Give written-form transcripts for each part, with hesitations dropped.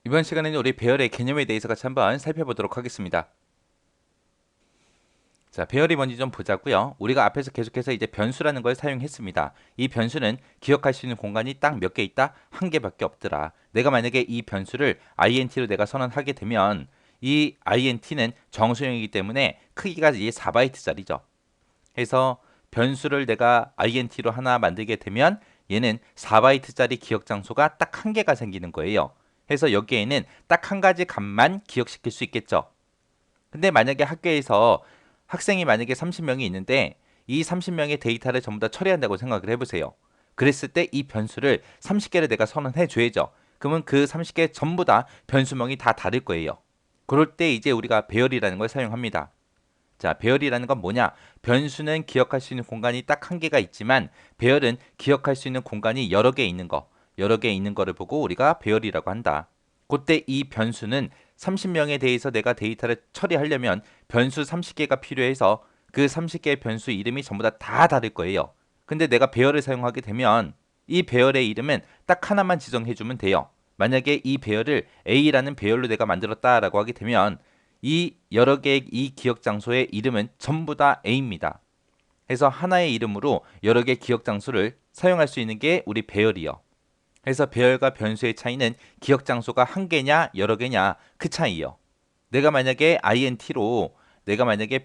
이번 시간에는 우리 배열의 개념에 대해서 같이 한번 살펴보도록 하겠습니다. 자, 배열이 뭔지 좀 보자고요. 우리가 앞에서 계속해서 이제 변수라는 걸 사용했습니다. 이 변수는 기억할 수 있는 공간이 딱 몇 개 있다? 한 개밖에 없더라. 내가 만약에 이 변수를 int로 내가 선언하게 되면 이 int는 정수형이기 때문에 크기가 이제 4바이트짜리죠. 해서 변수를 내가 int로 하나 만들게 되면 얘는 4바이트짜리 기억 장소가 딱 한 개가 생기는 거예요. 해서 여기에는 딱 한 가지 값만 기억시킬 수 있겠죠. 근데 만약에 학교에서 학생이 만약에 30명이 있는데 이 30명의 데이터를 전부 다 처리한다고 생각을 해보세요. 그랬을 때 이 변수를 30개를 내가 선언해 줘야죠. 그러면 그 30개 전부 다 변수명이 다 다를 거예요. 그럴 때 이제 우리가 배열이라는 걸 사용합니다. 자, 배열이라는 건 뭐냐? 변수는 기억할 수 있는 공간이 딱 한 개가 있지만 배열은 기억할 수 있는 공간이 여러 개 있는 거, 여러 개 있는 거를 보고 우리가 배열이라고 한다. 그때 이 변수는 30명에 대해서 내가 데이터를 처리하려면 변수 30개가 필요해서 그 30개의 변수 이름이 전부 다 다를 거예요. 근데 내가 배열을 사용하게 되면 이 배열의 이름은 딱 하나만 지정해 주면 돼요. 만약에 이 배열을 A라는 배열로 내가 만들었다라고 하게 되면 이 여러 개의 이 기억 장소의 이름은 전부 다 A입니다. 해서 하나의 이름으로 여러 개의 기억 장소를 사용할 수 있는 게 우리 배열이요. 그래서 배열과 변수의 차이는 기억 장소가 한 개냐 여러 개냐 그 차이요. 내가 만약에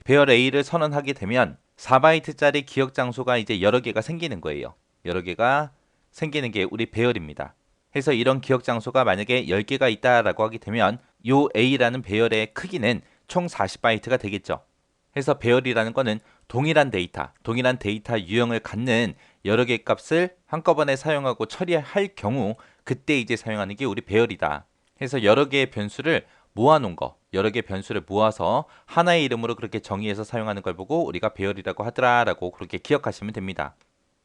배열 A를 선언하게 되면 4바이트짜리 기억 장소가 이제 여러 개가 생기는 거예요. 여러 개가 생기는 게 우리 배열입니다. 해서 이런 기억 장소가 만약에 10개가 있다라고 하게 되면 요 A라는 배열의 크기는 총 40바이트가 되겠죠. 해서 배열이라는 거는 동일한 데이터 유형을 갖는 여러 개의 값을 한꺼번에 사용하고 처리할 경우 그때 이제 사용하는 게 우리 배열이다. 해서 여러 개의 변수를 모아놓은 거, 여러 개의 변수를 모아서 하나의 이름으로 그렇게 정의해서 사용하는 걸 보고 우리가 배열이라고 하더라라고 그렇게 기억하시면 됩니다.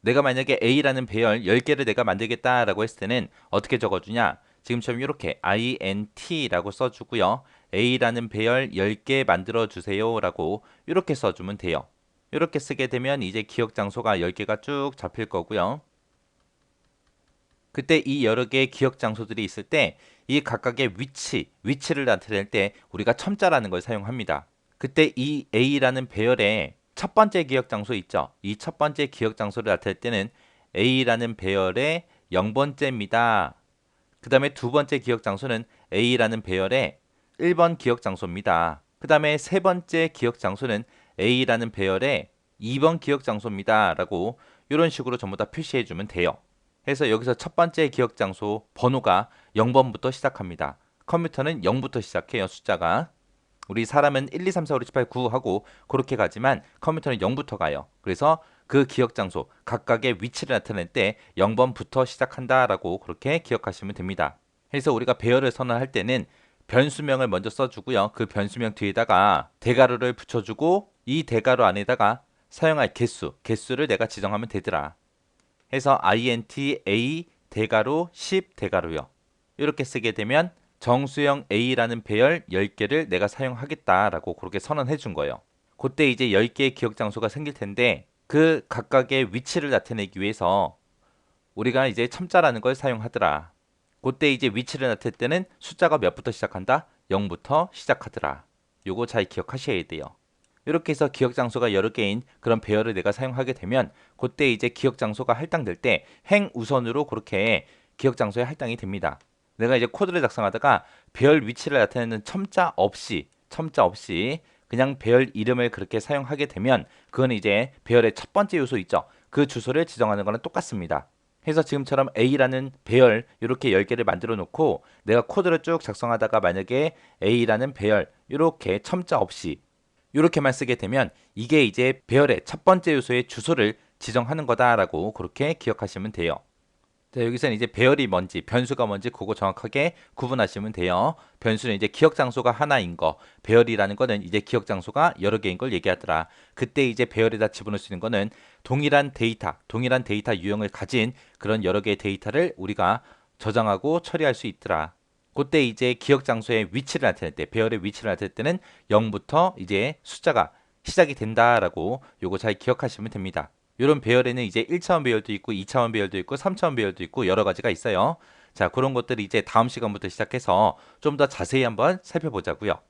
내가 만약에 A라는 배열 10개를 내가 만들겠다라고 했을 때는 어떻게 적어주냐? 지금처럼 이렇게 int라고 써주고요. A라는 배열 10개 만들어 주세요라고 이렇게 써주면 돼요. 이렇게 쓰게 되면 이제 기억 장소가 10개가 쭉 잡힐 거고요. 그때 이 여러 개의 기억 장소들이 있을 때 이 각각의 위치를 나타낼 때 우리가 첨자라는 걸 사용합니다. 그때 이 A라는 배열의 첫 번째 기억 장소 있죠. 이 첫 번째 기억 장소를 나타낼 때는 A라는 배열의 0번째입니다. 그 다음에 두 번째 기억 장소는 A라는 배열의 1번 기억 장소입니다. 그 다음에 세 번째 기억 장소는 A라는 배열의 2번 기억 장소입니다. 라고 이런 식으로 전부 다 표시해 주면 돼요. 해서 여기서 첫 번째 기억 장소 번호가 0번부터 시작합니다. 컴퓨터는 0부터 시작해요. 숫자가. 우리 사람은 1, 2, 3, 4, 5, 6, 7, 8, 9 하고 그렇게 가지만 컴퓨터는 0부터 가요. 그래서 그 기억 장소 각각의 위치를 나타낼 때 0번부터 시작한다라고 그렇게 기억하시면 됩니다. 그래서 우리가 배열을 선언할 때는 변수명을 먼저 써주고요. 그 변수명 뒤에다가 대괄호를 붙여주고 이 대괄호 안에다가 사용할 개수를 내가 지정하면 되더라. 해서 int a 대괄호 10 대괄호요. 이렇게 쓰게 되면 정수형 A라는 배열 10개를 내가 사용하겠다라고 그렇게 선언해 준 거예요. 그때 이제 10개의 기억 장소가 생길 텐데 그 각각의 위치를 나타내기 위해서 우리가 이제 첨자라는 걸 사용하더라. 그때 이제 위치를 나타낼 때는 숫자가 몇부터 시작한다? 0부터 시작하더라. 요거 잘 기억하셔야 돼요. 이렇게 해서 기억 장소가 여러 개인 그런 배열을 내가 사용하게 되면 그때 이제 기억 장소가 할당될 때 행 우선으로 그렇게 기억 장소에 할당이 됩니다. 내가 이제 코드를 작성하다가 배열 위치를 나타내는 첨자 없이 그냥 배열 이름을 그렇게 사용하게 되면 그건 이제 배열의 첫 번째 요소 있죠. 그 주소를 지정하는 거랑 똑같습니다. 해서 지금처럼 A라는 배열 이렇게 10개를 만들어 놓고 내가 코드를 쭉 작성하다가 만약에 A라는 배열 이렇게 첨자 없이 이렇게만 쓰게 되면 이게 이제 배열의 첫 번째 요소의 주소를 지정하는 거다라고 그렇게 기억하시면 돼요. 자, 여기서는 이제 배열이 뭔지, 변수가 뭔지 그거 정확하게 구분하시면 돼요. 변수는 이제 기억 장소가 하나인 거, 배열이라는 거는 이제 기억 장소가 여러 개인 걸 얘기하더라. 그때 이제 배열에다 집어넣을 수 있는 거는 동일한 데이터 유형을 가진 그런 여러 개의 데이터를 우리가 저장하고 처리할 수 있더라. 그때 이제 기억 장소의 위치를 나타낼 때, 배열의 위치를 나타낼 때는 0부터 이제 숫자가 시작이 된다라고 요거 잘 기억하시면 됩니다. 이런 배열에는 이제 1차원 배열도 있고 2차원 배열도 있고 3차원 배열도 있고 여러 가지가 있어요. 자, 그런 것들이 이제 다음 시간부터 시작해서 좀 더 자세히 한번 살펴보자고요.